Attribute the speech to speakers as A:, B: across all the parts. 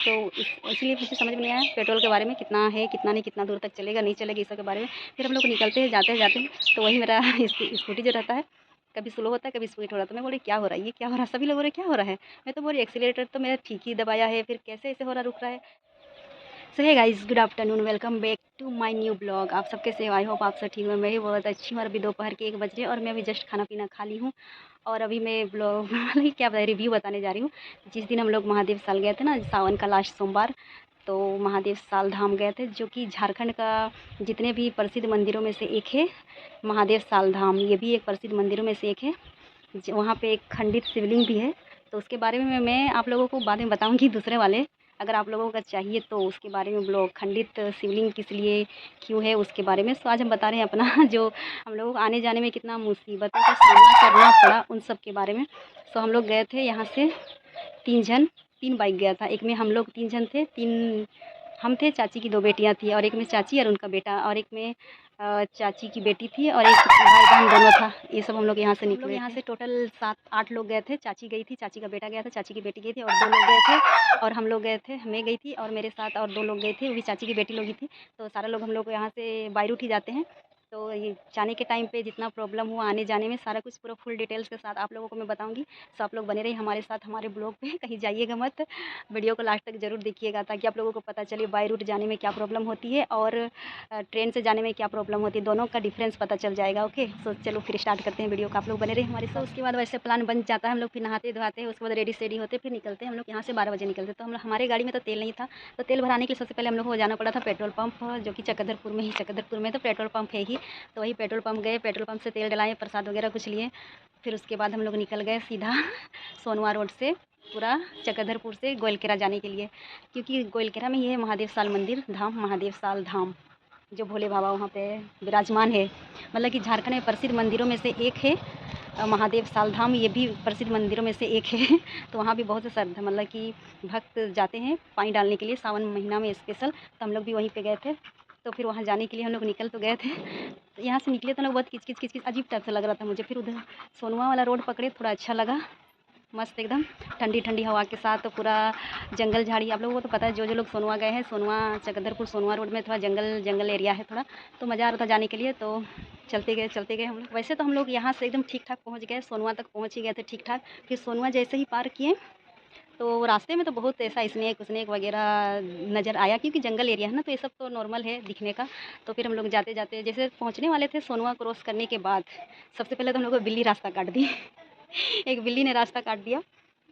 A: तो इसलिए मुझे समझ में नहीं आया पेट्रोल के बारे में, कितना है कितना नहीं, कितना दूर तक चलेगा नहीं चलेगा, इस सब के बारे में। फिर हम लोग निकलते हैं जाते हैं तो वही मेरा स्कूटी जो रहता है कभी स्लो होता है कभी स्पीड हो रहा है। तो मैं बोली क्या हो रहा है, ये क्या हो रहा है, सभी लोग बोल रहे क्या हो रहा है। मैं तो बोली एक्सीलेटर तो मेरा ठीक ही दबाया है, फिर कैसे ऐसे हो रहा, रुक रहा है। So hey guys, good afternoon, welcome back to my new blog. आप सबके से आई होप आप सब ठीक हो। मैं भी बहुत अच्छी हूँ और अभी दोपहर के 1 बज रहे हैं और मैं अभी जस्ट खाना पीना खा ली हूँ। और अभी मैं ब्लॉग मतलब क्या बताया, रिव्यू बताने जा रही हूँ। जिस दिन हम लोग महादेव साल गए थे ना, सावन का लास्ट सोमवार, तो महादेव साल धाम गए थे, जो कि झारखंड का जितने भी प्रसिद्ध मंदिरों में से एक है महादेव साल धाम। ये भी एक प्रसिद्ध मंदिरों में से एक है। वहाँ पे एक खंडित शिवलिंग भी है। तो उसके बारे में मैं आप लोगों को बाद में बताऊंगी दूसरे वाले, अगर आप लोगों का चाहिए तो उसके बारे में ब्लॉग, खंडित शिवलिंग किस लिए क्यों है उसके बारे में। तो आज हम बता रहे हैं अपना जो हम लोग आने जाने में कितना मुसीबतों का सामना करना पड़ा उन सब के बारे में। तो हम लोग गए थे यहाँ से 3 जन, 3 बाइक गया था। एक में हम लोग 3 जन थे, 3 हम थे, चाची की 2 बेटियां थी, और एक में चाची और उनका बेटा, और एक में चाची की बेटी थी, और एक भाई बहन दोनों था। ये सब हम लोग यहाँ से निकले। हम लोग यहाँ से टोटल 7-8 लोग गए थे। चाची गई थी, चाची का बेटा गया था, चाची की बेटी गई थी, और 2 लोग गए थे, और हम लोग गए थे। मैं गई थी और मेरे साथ और 2 लोग गए थे, वो भी चाची की बेटी लोग ही थी। तो सारे लोग हम लोग यहाँ से बाई रूट ही जाते हैं। तो ये जाने के टाइम पे जितना प्रॉब्लम हुआ आने जाने में, सारा कुछ पूरा फुल डिटेल्स के साथ आप लोगों को मैं बताऊंगी। सो आप लोग बने रहिए हमारे साथ हमारे ब्लॉग पे, कहीं जाइएगा मत। वीडियो को लास्ट तक ज़रूर देखिएगा ताकि आप लोगों को पता चले बाई रूट जाने में क्या प्रॉब्लम होती है और ट्रेन से जाने में क्या प्रॉब्लम होती है, दोनों का डिफरेंस पता चल जाएगा। ओके, सो चलो फिर स्टार्ट करते हैं वीडियो का। आप लोग बने रहिए हमारे साथ। उसके बाद वैसे प्लान बन जाता है, हम लोग फिर नहाते धोते हैं, उसके बाद रेडी सेडी होते, फिर निकलते हैं। हम लोग यहाँ से 12 बजे निकलते। तो हम हमारे गाड़ी में तो तेल नहीं था, तो तेल भराने के लिए सबसे पहले हम लोग को जाना पड़ा था पेट्रोल पंप, जो कि चक्रधरपुर में ही, चक्रधरपुर में तो पेट्रोल पंप है ही। तो वही पेट्रोल पंप गए, पेट्रोल पंप से तेल डलाए, प्रसाद वगैरह कुछ लिए। फिर उसके बाद हम लोग निकल गए सीधा सोनवा रोड से, पूरा चक्रधरपुर से गोइलकेरा जाने के लिए, क्योंकि गोइलकेरा में ये है महादेव साल मंदिर धाम, महादेव साल धाम, जो भोले बाबा वहाँ पे विराजमान है। मतलब कि झारखंड में प्रसिद्ध मंदिरों में से एक है महादेव साल धाम, ये भी प्रसिद्ध मंदिरों में से एक है। तो वहाँ भी बहुत से श्रद्धा मतलब कि भक्त जाते हैं पानी डालने के लिए सावन महीना में स्पेशल। तो हम लोग भी वहीं पे गए थे। तो फिर वहाँ जाने के लिए हम लोग निकल तो गए थे। तो यहाँ से निकले तो लोग बहुत किच किच अजीब टाइप से लग रहा था मुझे। फिर उधर सोनवा वाला रोड पकड़े, थोड़ा अच्छा लगा, मस्त एकदम ठंडी ठंडी हवा के साथ। तो पूरा जंगल झाड़ी, आप लोगों को तो पता है जो जो लोग सोनवा गए हैं, सोनवा चक्रधरपुर सोनवा रोड में थोड़ा जंगल जंगल एरिया है थोड़ा, तो मज़ा आ रहा था जाने के लिए। तो चलते गए हम लोग। वैसे तो हम लोग यहाँ से एकदम ठीक ठाक पहुँच गए, सोनवा तक पहुँच ही गए थे ठीक ठाक। फिर सोनवा जैसे ही पार किए तो रास्ते में तो बहुत ऐसा स्नेक उसनेक वगैरह नज़र आया, क्योंकि जंगल एरिया है ना, तो ये सब तो नॉर्मल है दिखने का। तो फिर हम लोग जाते जाते जैसे पहुँचने वाले थे सोनवा क्रॉस करने के बाद, सबसे पहले तो हम लोग को बिल्ली रास्ता काट दी एक बिल्ली ने रास्ता काट दिया,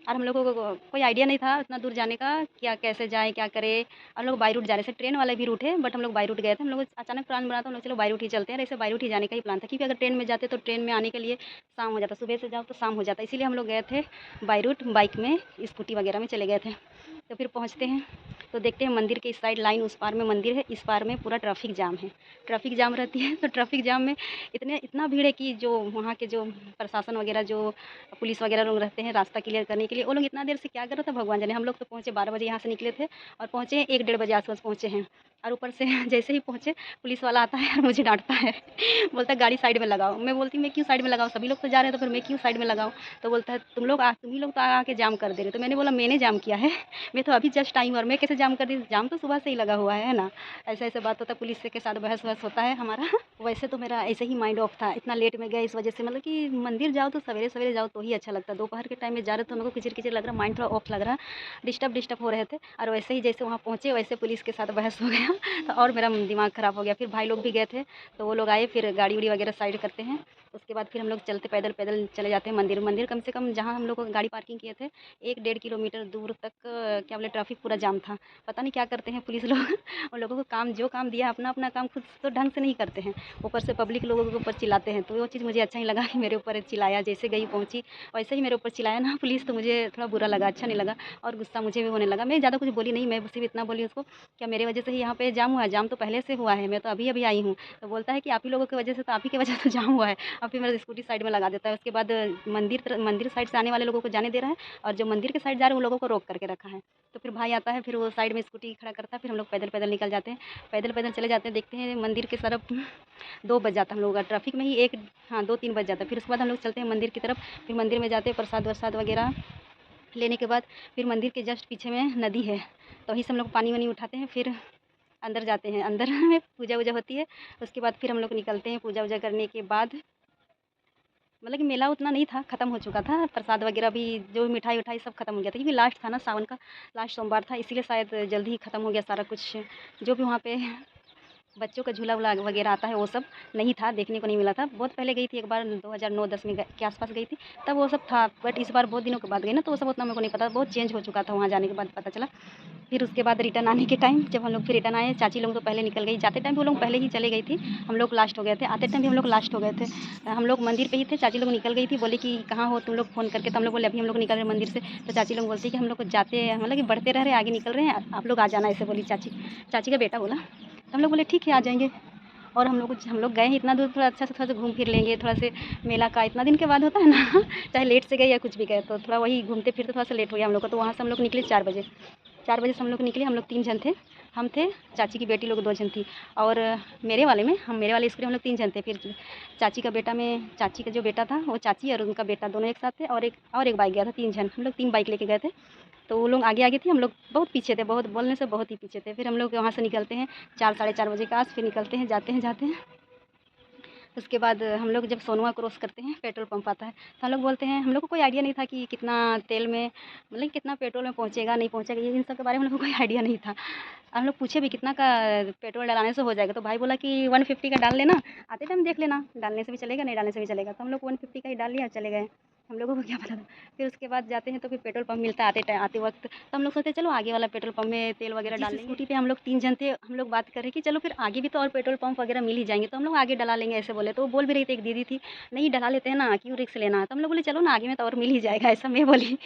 A: और हम लोगों को कोई आइडिया नहीं था इतना दूर जाने का, क्या कैसे जाएँ क्या करें। और लोग बाई रूट जा रहे थे, ट्रेन वाला भी रूट है, बट हम लोग बाई रूट गए थे। हम लोग अचानक प्लान बना था, हम लोग चलो बाई रूट ही चलते हैं। ऐसे बाई रूट ही जाने का ही प्लान था, क्योंकि अगर ट्रेन में जाते तो ट्रेन में आने के लिए शाम हो जाता, सुबह से जाओ तो शाम हो जाता। इसीलिए हम लोग गए थे बाई रूट, बाइक में स्कूटी वगैरह में चले गए थे। तो फिर पहुँचते हैं तो देखते हैं मंदिर के इस साइड लाइन, उस पार में मंदिर है, इस पार में पूरा ट्रैफिक जाम है। ट्रैफिक जाम रहती है, तो ट्रैफिक जाम में इतना भीड़ है कि जो वहाँ के जो प्रशासन वगैरह, जो पुलिस वगैरह लोग रहते हैं रास्ता क्लियर करने के लिए, वो लोग इतना देर से क्या कर रहे थे भगवान जाने। हम लोग तो पहुँचे 12 बजे यहाँ से निकले थे, और पहुँचे 1-1:30 बजे आस-पास पहुँचे हैं। और ऊपर से जैसे ही पहुँचे पुलिस वाला आता है और मुझे डाँटता है बोलता है गाड़ी साइड में लगाओ। मैं बोलती मैं क्यों साइड में लगाऊँ, सभी लोग तो जा रहे हैं तो फिर मैं क्यों साइड में लगाऊँ। तो बोलता है तुम ही लोग तो आके जाम कर दे रहे हो। तो मैंने बोला मैंने जाम किया है, मैं तो अभी जस्ट आई हूँ, और मैं कैसे जाम कर दी, जाम तो सुबह से ही लगा हुआ है ना। ऐसे बात होता है, पुलिस के साथ बहस वहस होता है हमारा वैसे तो मेरा ऐसे ही माइंड ऑफ था, इतना लेट में गए इस वजह से, मतलब कि मंदिर जाओ तो सवेरे सवेरे जाओ तो ही अच्छा लगता है। दोपहर के टाइम में जा रहे तो हमको किचर किचर लग रहा, माइंड थोड़ा ऑफ लग रहा, डिस्टर्ब हो रहे थे। और वैसे ही जैसे वहाँ पहुँचे वैसे पुलिस के साथ बहस हो गया तो और मेरा दिमाग ख़राब हो गया। फिर भाई लोग भी गए थे, तो वो लोग आए, फिर गाड़ी उड़ी वगैरह साइड करते हैं। उसके बाद फिर हम लोग चलते पैदल पैदल चले जाते हैं मंदिर कम से कम जहाँ हम लोग गाड़ी पार्किंग किए थे 1-1.5 किलोमीटर दूर तक क्या बोले ट्रैफिक पूरा जाम था। पता नहीं क्या करते हैं पुलिस लोग उन लोगों को काम जो काम दिया अपना अपना काम खुद तो ढंग से नहीं करते हैं, ऊपर से पब्लिक लोगों के ऊपर चिल्लाते हैं। तो वो चीज़ मुझे अच्छा नहीं लगा कि मेरे ऊपर चिल्लाया, जैसे गई पहुँची वैसे ही मेरे ऊपर चिल्लाया ना पुलिस, तो मुझे थोड़ा बुरा लगा, अच्छा नहीं लगा, और गुस्सा मुझे भी होने लगा। मैं ज़्यादा कुछ बोली नहीं, मैं सिर्फ इतना बोली उसको, क्या मेरे वजह से ही यहाँ पे जाम हुआ है, जाम तो पहले से हुआ है, मैं तो अभी अभी आई हूँ। तो बोलता है कि आप ही लोगों की वजह से, तो आप ही की वजह से जाम हुआ है। और फिर मेरा स्कूटी साइड में लगा देता है। उसके बाद मंदिर साइड से आने वाले लोगों को जाने दे रहा है, और जो मंदिर के साइड जा रहे हैं उन लोगों को रोक करके रखा है। तो फिर भाई आता है, फिर वो साइड में स्कूटी खड़ा करता है, फिर हम लोग पैदल पैदल निकल जाते हैं, पैदल पैदल चले जाते हैं। देखते हैं मंदिर के तरफ 2 बज जाता है हम लोगों का, ट्रैफिक में ही एक, हाँ 2-3 बज जाता है। फिर उसके बाद हम लोग चलते हैं मंदिर की तरफ, फिर मंदिर में जाते हैं, प्रसाद वरसाद वगैरह लेने के बाद फिर मंदिर के जस्ट पीछे में नदी है, तो वहीं से हम लोग पानी वानी उठाते हैं, फिर अंदर जाते हैं। अंदर में पूजा वूजा होती है, उसके बाद फिर हम लोग निकलते हैं। पूजा वूजा करने के बाद मतलब कि मेला उतना नहीं था, ख़त्म हो चुका था। प्रसाद वगैरह भी जो मिठाई उठाई सब ख़त्म हो गया था, क्योंकि लास्ट था ना सावन का, लास्ट सोमवार था, इसीलिए शायद जल्दी ही ख़त्म हो गया सारा कुछ। जो भी वहाँ पे बच्चों का झूला वूला वगैरह आता है वो सब नहीं था, देखने को नहीं मिला था। बहुत पहले गई थी एक बार, 2009-10 में के आसपास गई थी, तब वो सब था। बट इस बार बहुत दिनों के बाद गई ना, तो वो सब उतना मेरे को नहीं पता, बहुत चेंज हो चुका था वहाँ जाने के बाद पता चला। फिर उसके बाद रिटर्न आने के टाइम जब हम लोग फिर रिटर्न आए, चाची लोग तो पहले निकल गई, जाते टाइम भी वो लोग पहले ही चले गई थी, हम लोग लास्ट हो गए थे। आते टाइम भी हम लोग लास्ट हो गए थे। हम लोग मंदिर पे ही थे, चाची लोग निकल गई थी, बोली कि कहाँ हो तुम लोग, फ़ोन करके। तो हम लोग बोले अभी हम लोग निकल रहे हैं मंदिर से। तो चाची लोग बोलती कि हम लोग जाते मतलब कि बढ़ते रह रहे हैं, आगे निकल रहे हैं, आप लोग आ जाना, ऐसे बोली चाची। चाची का बेटा बोला, तो हम लोग बोले ठीक है आ जाएंगे। और हम लोग गए हैं इतना दूर, थोड़ा अच्छा से थोड़ा सा घूम फिर लेंगे, थोड़ा से मेला का इतना दिन के बाद होता है ना चाहे लेट से गए या कुछ भी गए, तो थोड़ा वही घूमते फिरते थोड़ा सा लेट हो गया हम लोग का। तो वहाँ से हम लोग निकले 4 बजे। 4 बजे से हम लोग निकले, हम लोग 3 जन थे। हम थे, चाची की बेटी लोग 2 जन थी, और मेरे वाले स्कूल में हम लोग 3 जन थे। फिर चाची का बेटा में चाची का जो बेटा था वो चाची और उनका बेटा दोनों एक साथ थे, और एक बाइक गया था। 3 जन हम लोग, 3 बाइक लेके गए थे। तो वो लोग आगे आगे थे, हम लोग बहुत पीछे थे, बहुत बोलने से बहुत ही पीछे थे। फिर हम लोग वहाँ से निकलते हैं 4 साढ़े 4 बजे के आस, फिर निकलते हैं, जाते हैं। उसके बाद हम लोग जब सोनवा क्रॉस करते हैं, पेट्रोल पंप आता है, तो हम लोग बोलते हैं, हम लोग को कोई आइडिया नहीं था कि कितना तेल में मतलब कितना पेट्रोल में पहुँचेगा नहीं पहुँचेगा, ये इन सब के बारे में हम लोग को कोई आइडिया नहीं था। हम लोग पूछे भी कितना का पेट्रोल डलाने से हो जाएगा, तो भाई बोला कि 150 का डाल लेना, आते टाइम देख लेना, डालने से भी चलेगा नहीं डालने से भी चलेगा। तो हम लोग 150 का ही डाल लिया, चले गए। हम लोगों को क्या पता था। फिर उसके बाद जाते हैं तो फिर पेट्रोल पंप मिलता है आते वक्त, तो हम लोग सोचते चलो आगे वाला पेट्रोल पंप में तेल वगैरह डाल लेंगे। स्कूटी पे हम लोग 3 जन थे, हम लोग बात कर रहे कि चलो फिर आगे भी तो और पेट्रोल पंप वगैरह मिल ही जाएंगे, तो हम लोग आगे डला लेंगे ऐसे बोले। तो वो बोल भी रही थी, एक दीदी थी, नहीं डला लेते हैं ना, क्यों रिस्क लेना। तो हम लोग बोले चलो ना आगे में तो और मिल ही जाएगा, ऐसा मैं बोली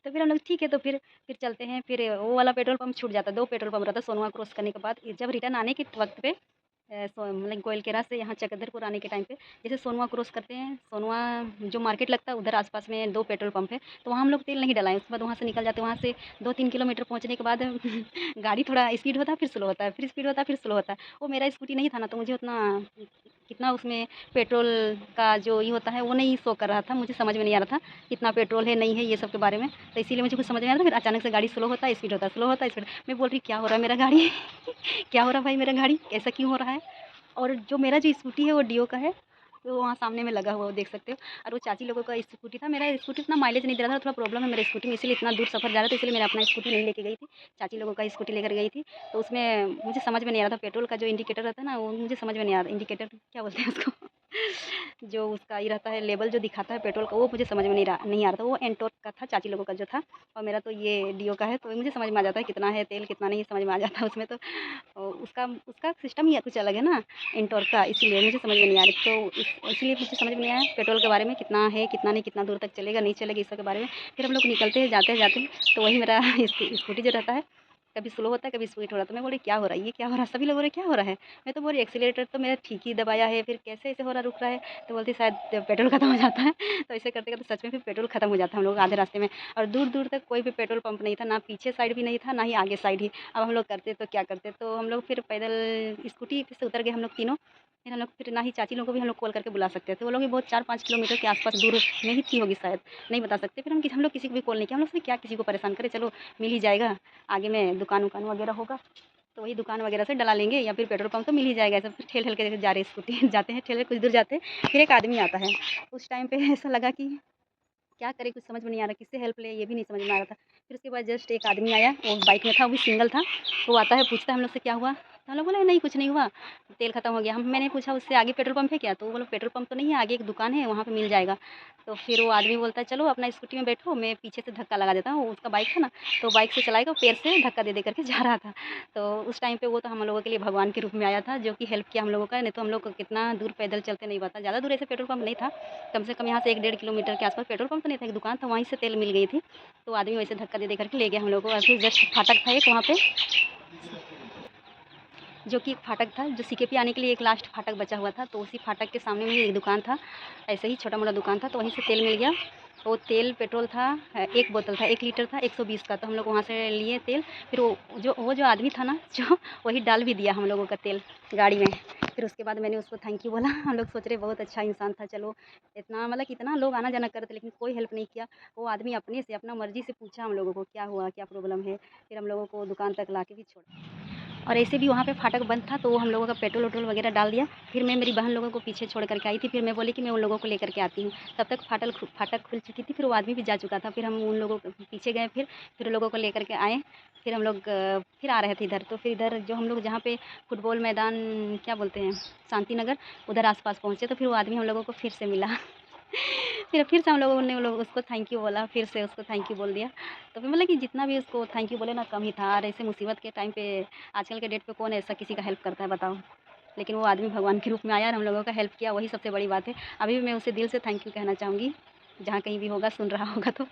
A: तो फिर हम लोग ठीक है, तो फिर चलते हैं। फिर वो वाला पेट्रोल पंप छूट जाता है, 2 पेट्रोल पंप रहता है सोनवा क्रॉस करने के बाद। जब रिटर्न आने के वक्त पे मतलब गोइलकेरा से यहाँ चकधरपुर आने के टाइम पे, जैसे सोनवा क्रॉस करते हैं, सोनवा जो मार्केट लगता है उधर आसपास में 2 पेट्रोल पंप है, तो वहाँ हम लोग तेल नहीं डलाएं। उसके बाद वहाँ से निकल जाते हैं। वहाँ से 2-3 किलोमीटर पहुँचने के बाद गाड़ी थोड़ा स्पीड होता है, फिर स्लो होता है, फिर स्पीड होता है, फिर स्लो होता है। वो मेरा स्कूटी नहीं था ना, तो मुझे उतना कितना उसमें पेट्रोल का जो ये होता है वो नहीं शो कर रहा था, मुझे समझ में नहीं आ रहा था कितना पेट्रोल है नहीं है ये सब के बारे में। तो इसीलिए मुझे कुछ समझ नहीं आ रहा था। फिर अचानक से गाड़ी स्लो होता है, स्पीड होता है, स्लो होता है, स्पीड। मैं बोल रही क्या हो रहा है मेरा गाड़ी क्या हो रहा है भाई मेरा गाड़ी, ऐसा क्यों हो रहा है। और जो मेरा जो स्कूटी है वो डियो का है, तो वहाँ सामने में लगा हुआ वो देख सकते हो। और वो चाची लोगों का स्कूटी था, मेरा स्कूटी इतना माइलेज नहीं दे रहा था, थोड़ा प्रॉब्लम है मेरे स्कूटी में, इसीलिए इतना दूर सफ़र जा रहा था, इसलिए मैं अपना स्कूटी नहीं लेके गई थी, चाची लोगों का स्कूटी लेकर गई थी। तो उसमें मुझे समझ में नहीं आ रहा था, पेट्रोल का जो इंडिकेटर रहता है ना, वो मुझे समझ में नहीं आ रहा, इंडिकेटर क्या बोलते हैं उसको जो उसका ये रहता है लेवल जो दिखाता है पेट्रोल का, वो मुझे समझ में नहीं आ रहा था। वो एंटॉर्क का था चाची लोगों का जो था, और मेरा तो ये डियो का है, तो मुझे समझ में आ जाता है कितना है तेल कितना नहीं, समझ में आ जाता है उसमें। तो उसका उसका सिस्टम ही कुछ अलग है ना एंटॉर्क का, इसलिए मुझे समझ में नहीं आ रही। तो इसलिए मुझे समझ में नहीं आया पेट्रोल के बारे में, कितना है कितना नहीं, कितना दूर तक चलेगा नहीं चलेगा, इस सब के बारे में। फिर हम लोग निकलते हैं, जाते हैं, तो वही मेरा स्कूटी जो रहता है, कभी स्लो होता है कभी स्पीड हो रहा है। तो मैं बोली क्या हो रहा है, ये क्या हो रहा है, सभी लोग बोल रहे क्या हो रहा है। मैं तो बोली एक्सीलेटर तो मेरा ठीक ही दबाया है, फिर कैसे ऐसे हो रहा रुक रहा है। तो बोलती शायद पेट्रोल खत्म हो जाता है तो ऐसे करते करते सच में फिर पेट्रोल खत्म हो जाता है हम लोग आधे रास्ते में। और दूर दूर तक कोई भी पेट्रोल पंप नहीं था, ना पीछे साइड भी नहीं था, ना ही आगे साइड ही। अब हम लोग करते तो क्या करते, तो हम लोग फिर पैदल स्कूटी से उतर गए हम लोग तीनों। फिर हम लोग फिर ना ही चाची लोगों को भी हम लोग कॉल करके बुला सकते थे, वो लोग भी बहुत 4-5 किलोमीटर के आसपास दूर में ही थी होगी शायद, नहीं बता सकते। फिर हम लोग किसी को भी कॉल नहीं किया, हम लोग से क्या किसी को परेशान करें, चलो मिल ही जाएगा, आगे में दुकान वुकान वगैरह होगा, तो वही दुकान वगैरह से डला लेंगे, या फिर पेट्रोल पंप तो मिल ही जाएगा। ऐसा फिर ठेल के जा रहे स्कूटी जाते हैं, ठेल कुछ दूर जाते हैं, फिर एक आदमी आता है। उस टाइम पे ऐसा लगा कि क्या करें, कुछ समझ में नहीं आ रहा, किससे हेल्प ले ये भी नहीं समझ में आ रहा था। फिर उसके बाद जस्ट एक आदमी आया, वो बाइक में था, वो भी सिंगल था। वो आता है, पूछता है हम लोग से क्या हुआ, तो हम लोग बोले नहीं कुछ नहीं हुआ, तेल खत्म हो गया। मैंने पूछा उससे आगे पेट्रोल पंप है क्या, तो वो बोलो पेट्रोल पंप तो नहीं है, आगे एक दुकान है वहाँ पे मिल जाएगा। तो फिर वो आदमी बोलता है चलो अपना स्कूटी में बैठो, मैं पीछे से धक्का लगा देता हूँ, उसका बाइक था ना, तो बाइक से चलाएगा, पैर से धक्का दे दे करके जा रहा था। तो उस टाइम पे वो तो हम लोगों के लिए भगवान के रूप में आया था, जो कि हेल्प किया हम लोगों का, नहीं तो हम लोग को कितना दूर पैदल चलते नहीं पता। ज़्यादा दूर ऐसे पेट्रोल पंप नहीं था, कम से कम यहाँ से 1-1.5 किलोमीटर के आसपास पेट्रोल पंप तो नहीं था, एक दुकान था, वहीं से तेल मिल गई थी। तो आदमी वैसे धक्का दे दे करके ले गया हम लोग को। और फिर जस्ट फाटक था एक वहाँ पे, जो कि फाटक था, जो सीकेपी आने के लिए एक लास्ट फाटक बचा हुआ था, तो उसी फाटक के सामने में एक दुकान था, ऐसे ही छोटा मोटा दुकान था, तो वहीं से तेल मिल गया। वो तेल पेट्रोल था, एक बोतल था, 1 लीटर था, 120 का। तो हम लोग वहाँ से लिए तेल। फिर वो जो आदमी था ना जो वही डाल भी दिया हम लोगों का तेल गाड़ी में। फिर उसके बाद मैंने उसको थैंक यू बोला। हम लोग सोच रहे बहुत अच्छा इंसान था, चलो इतना मतलब कितना लोग आना जाना करते लेकिन कोई हेल्प नहीं किया। वो आदमी अपने से अपना मर्ज़ी से पूछा हम लोगों को क्या हुआ, क्या प्रॉब्लम है, फिर हम लोगों को दुकान तक लाके भी छोड़ा। और ऐसे भी वहाँ पे फाटक बंद था तो वो हम लोगों का पेट्रोल वेट्रोल वगैरह डाल दिया। फिर मैं मेरी बहन लोगों को पीछे छोड़ कर के आई थी, फिर मैं बोली कि मैं उन लोगों को लेकर के आती हूँ। तब तक फाटक खुल चुकी थी, फिर वो आदमी भी जा चुका था। फिर हम उन लोगों के पीछे गए, फिर उन लोगों को लेकर के आए। फिर हम लोग फिर आ रहे थे इधर, तो फिर इधर जो हम लोग जहाँ पे फुटबॉल मैदान क्या बोलते हैं, शांति नगर, उधर आस-पास पहुँचे तो फिर वो आदमी हम लोगों को फिर से मिला। फिर से हम लोगों ने वो लोग उसको थैंक यू बोला, फिर से उसको थैंक यू बोल दिया। तो फिर मतलब कि जितना भी उसको थैंक यू बोले ना कम ही था। और ऐसे मुसीबत के टाइम पे आजकल के डेट पे कौन ऐसा किसी का हेल्प करता है बताओ? लेकिन वो आदमी भगवान के रूप में आया और हम लोगों का हेल्प किया, वही सबसे बड़ी बात है। अभी भी मैं उसे दिल से थैंक यू कहना चाहूँगी, जहाँ कहीं भी होगा, सुन रहा होगा तो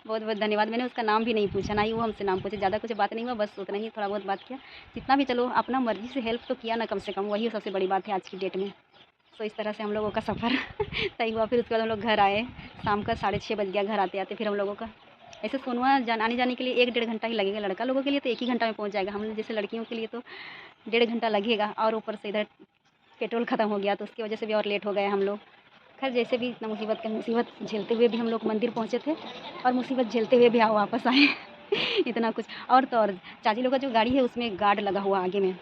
A: बहुत-बहुत धन्यवाद। मैंने उसका नाम भी नहीं पूछा, ना ही वो हमसे नाम पूछे, ज़्यादा कुछ बात नहीं हुआ, बस उतना ही थोड़ा बहुत बात किया। जितना भी चलो अपना मर्ज़ी से हेल्प तो किया ना कम से कम, वही सबसे बड़ी बात है आज की डेट में। तो इस तरह से हम लोगों का सफ़र तय हुआ। फिर उसके बाद हम लोग घर आए, शाम का 6:30 बज गया घर आते-आते। फिर हम लोगों का ऐसे सोनवा आने-जाने के लिए 1 डेढ़ घंटा ही लगेगा, लड़का लोगों के लिए तो 1 ही घंटा में पहुँच जाएगा। हम जैसे लड़कियों के लिए तो डेढ़ घंटा लगेगा और ऊपर से इधर पेट्रोल ख़त्म हो गया तो उसकी वजह से भी और लेट हो गए हम लोग। खैर जैसे भी इतना मुसीबत झेलते हुए भी हम लोग मंदिर पहुँचे थे और मुसीबत झेलते हुए भी वापस आए। इतना कुछ और तो और चाची लोग का जो गाड़ी है उसमें गार्ड लगा हुआ आगे में।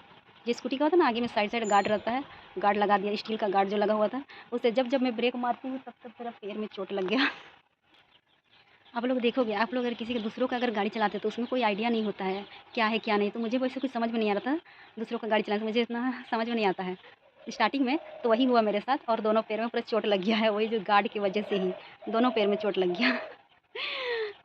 A: जो स्कूटी का होता है ना, आगे में साइड गार्ड रहता है, गार्ड लगा दिया, स्टील का गार्ड जो लगा हुआ था। उससे जब मैं ब्रेक मारती हूँ तब मेरा पैर में चोट लग गया। आप लोग देखोगे, आप लोग अगर किसी के दूसरों का अगर गाड़ी चलाते हो तो उसमें कोई आइडिया नहीं होता है, क्या है क्या नहीं। तो मुझे वैसे कुछ समझ में नहीं आ रहा था, दूसरों का गाड़ी चलाने से मुझे इतना समझ में नहीं आता है। स्टार्टिंग में तो वही हुआ मेरे साथ और दोनों पैर में पूरा चोट लग गया है, वही जो गार्ड की वजह से ही दोनों पैर में चोट लग गया।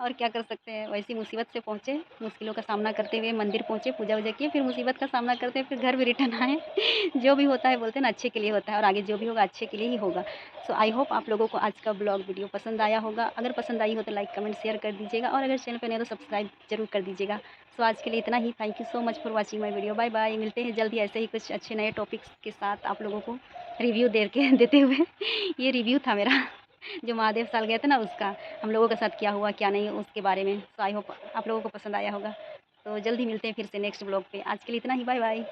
A: और क्या कर सकते हैं, वैसी मुसीबत से पहुँचे, मुश्किलों का सामना करते हुए मंदिर पहुँचे, पूजा-वूजा किए, फिर मुसीबत का सामना करते हुए फिर घर भी रिटर्न आए। जो भी होता है बोलते हैं ना अच्छे के लिए होता है और आगे जो भी होगा अच्छे के लिए ही होगा। सो आई होप आप लोगों को आज का ब्लॉग वीडियो पसंद आया होगा। अगर पसंद आई हो तो लाइक, कमेंट, शेयर कर दीजिएगा और अगर चैनल पे नए हो तो सब्सक्राइब ज़रूर कर दीजिएगा। सो आज के लिए इतना ही। Thank you so much for watching my video. Bye bye. मिलते हैं जल्दी ऐसे ही कुछ अच्छे नए टॉपिक्स के साथ आप लोगों को रिव्यू देते हुए। ये रिव्यू था मेरा जो महादेव साल गए थे ना उसका, हम लोगों के साथ क्या हुआ क्या नहीं उसके बारे में। सो आई होप आप लोगों को पसंद आया होगा। तो जल्दी मिलते हैं फिर से नेक्स्ट ब्लॉग पे। आज के लिए इतना ही। Bye bye.